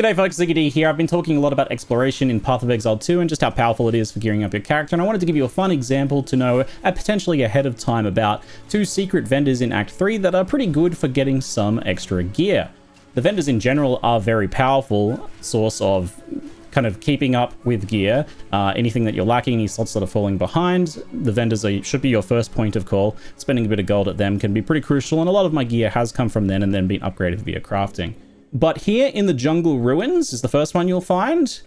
G'day folks, ZiggyD here. I've been talking a lot about exploration in Path of Exile 2 and just how powerful it is for gearing up your character, and I wanted to give you a fun example to know potentially ahead of time about two secret vendors in Act 3 that are pretty good for getting some extra gear. The vendors in general are very powerful source of kind of keeping up with gear. Anything that you're lacking, any slots that are falling behind, the vendors should be your first point of call. Spending a bit of gold at them can be pretty crucial, and a lot of my gear has come from them and then been upgraded via crafting. But here in the Jungle Ruins is the first one you'll find,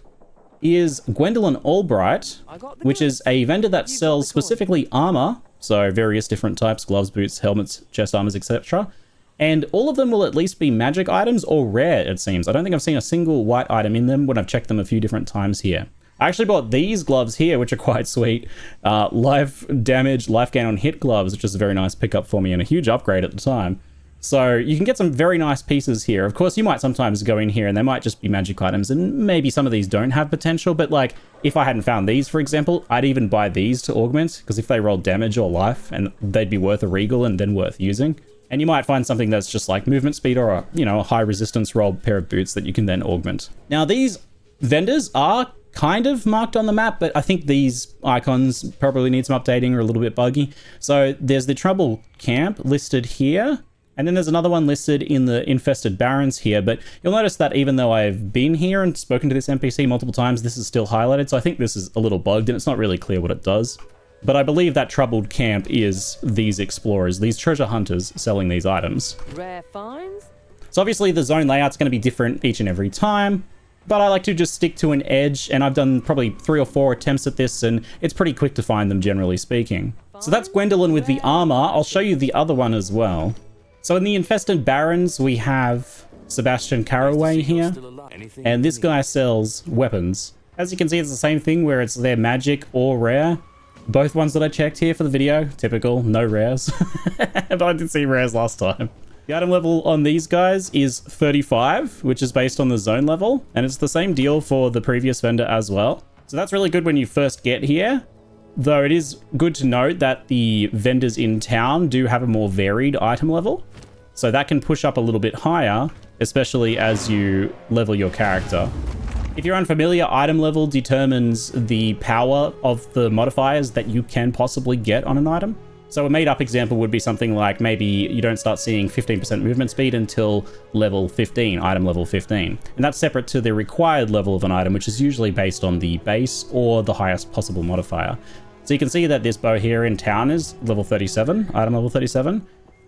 is Gwendolyn Albright, which is a vendor that sells specifically armor, so various different types, gloves, boots, helmets, chest armors, etc. And all of them will at least be magic items or rare, it seems. I don't think I've seen a single white item in them when I've checked them a few different times here. I actually bought these gloves here, which are quite sweet. Life damage, life gain on hit gloves, which is a very nice pickup for me and a huge upgrade at the time. So you can get some very nice pieces here. Of course, you might sometimes go in here and they might just be magic items, and maybe some of these don't have potential, but like if I hadn't found these, for example, I'd even buy these to augment, because if they roll damage or life, and they'd be worth a regal and then worth using. And you might find something that's just like movement speed or a high resistance roll pair of boots that you can then augment. Now these vendors are kind of marked on the map, but I think these icons probably need some updating or a little bit buggy. So there's the Trouble Camp listed here. And then there's another one listed in the Infested Barrens here, but you'll notice that even though I've been here and spoken to this NPC multiple times, this is still highlighted, so I think this is a little bugged and it's not really clear what it does. But I believe that Troubled Camp is these explorers, these treasure hunters selling these items. Rare finds? So obviously the zone layout's going to be different each and every time, but I like to just stick to an edge, and I've done probably 3 or 4 attempts at this, and it's pretty quick to find them, generally speaking. So that's Gwendolyn with the armor. I'll show you the other one as well. So in the Infested Barrens, we have Sebastian Carroway here, and this guy sells weapons. As you can see, it's the same thing where it's their magic or rare. Both ones that I checked here for the video, typical, no rares. But I did see rares last time. The item level on these guys is 35, which is based on the zone level, and it's the same deal for the previous vendor as well. So that's really good when you first get here. Though it is good to note that the vendors in town do have a more varied item level. So that can push up a little bit higher, especially as you level your character. If you're unfamiliar, item level determines the power of the modifiers that you can possibly get on an item. So a made-up example would be something like maybe you don't start seeing 15% movement speed until level 15, item level 15. And that's separate to the required level of an item, which is usually based on the base or the highest possible modifier. So you can see that this bow here in town is level 37, item level 37.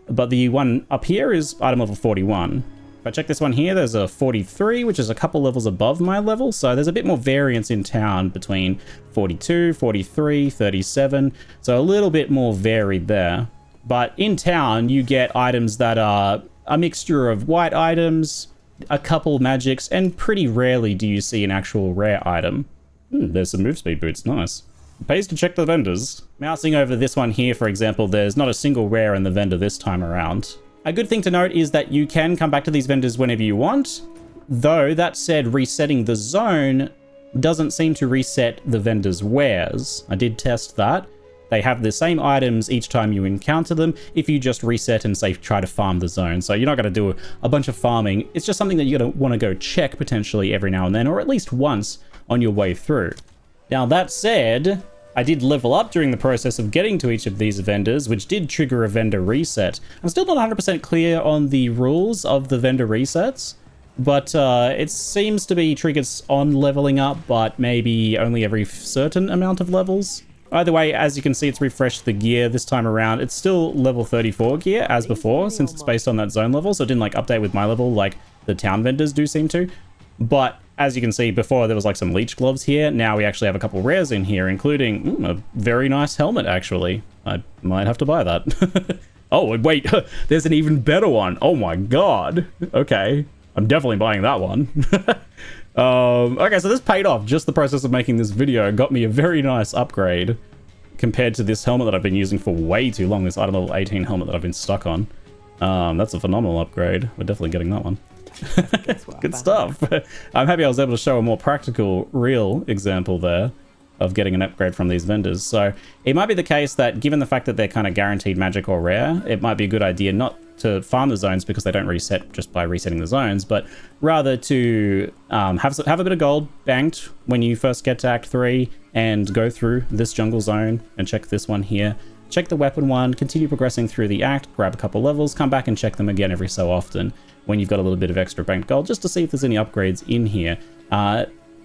But the one up here is item level 41. If I check this one here, there's a 43, which is a couple levels above my level. So there's a bit more variance in town between 42, 43, 37. So a little bit more varied there. But in town, you get items that are a mixture of white items, a couple magics, and pretty rarely do you see an actual rare item. There's some move speed boots, nice. It pays to check the vendors. Mousing over this one here, for example, there's not a single rare in the vendor this time around. A good thing to note is that you can come back to these vendors whenever you want, though that said, resetting the zone doesn't seem to reset the vendor's wares. I did test that. They have the same items each time you encounter them if you just reset and say try to farm the zone. So you're not going to do a bunch of farming. It's just something that you're going to want to go check potentially every now and then, or at least once on your way through. Now that said, I did level up during the process of getting to each of these vendors, which did trigger a vendor reset. I'm still not 100% clear on the rules of the vendor resets, but it seems to be triggered on leveling up, but maybe only every certain amount of levels. Either way, as you can see, it's refreshed the gear this time around. It's still level 34 gear as before, since it's based on that zone level, so it didn't like update with my level like the town vendors do seem to. But as you can see, before there was like some leech gloves here. Now we actually have a couple rares in here, including a very nice helmet, actually. I might have to buy that. Oh, wait, there's an even better one. Oh my god. Okay, I'm definitely buying that one. Okay, so this paid off. Just the process of making this video got me a very nice upgrade compared to this helmet that I've been using for way too long, this item level 18 helmet that I've been stuck on. That's a phenomenal upgrade. We're definitely getting that one. Good stuff. I'm happy I was able to show a more practical, real example there of getting an upgrade from these vendors. So it might be the case that given the fact that they're kind of guaranteed magic or rare, it might be a good idea not to farm the zones because they don't reset just by resetting the zones, but rather to have a bit of gold banked when you first get to Act 3 and go through this jungle zone and check this one here. Check the weapon one, continue progressing through the act, grab a couple levels, come back and check them again every so often when you've got a little bit of extra banked gold, just to see if there's any upgrades in here.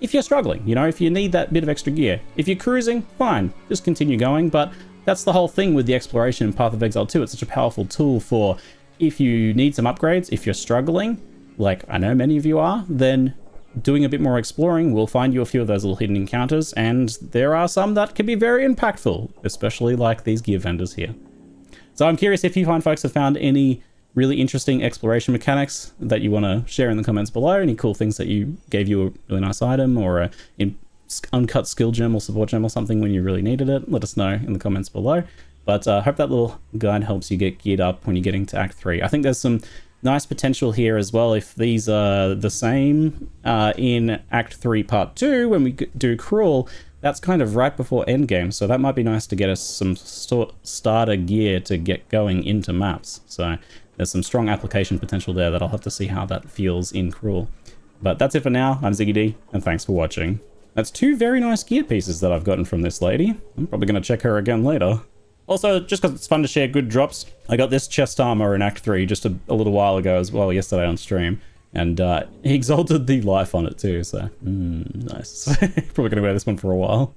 If you're struggling, you know, if you need that bit of extra gear. If you're cruising, fine, just continue going, but that's the whole thing with the exploration in Path of Exile 2. It's such a powerful tool for if you need some upgrades, if you're struggling, like I know many of you are, then doing a bit more exploring will find you a few of those little hidden encounters, and there are some that can be very impactful, especially like these gear vendors here. So I'm curious if you fine folks have found any really interesting exploration mechanics that you want to share in the comments below, any cool things that gave you a really nice item or a uncut skill gem or support gem or something when you really needed it. Let us know in the comments below. But I hope that little guide helps you get geared up when you're getting to Act 3. I think there's some nice potential here as well if these are the same in Act 3 Part 2 when we do Cruel. That's kind of right before endgame, so that might be nice to get us some starter gear to get going into maps. So there's some strong application potential there that I'll have to see how that feels in Cruel. But that's it for now. I'm Ziggy D, and thanks for watching. That's 2 very nice gear pieces that I've gotten from this lady. I'm probably going to check her again later. Also, just because it's fun to share good drops, I got this chest armor in Act 3 just a little while ago as well, yesterday on stream. And he exalted the life on it too, so nice. Probably going to wear this one for a while.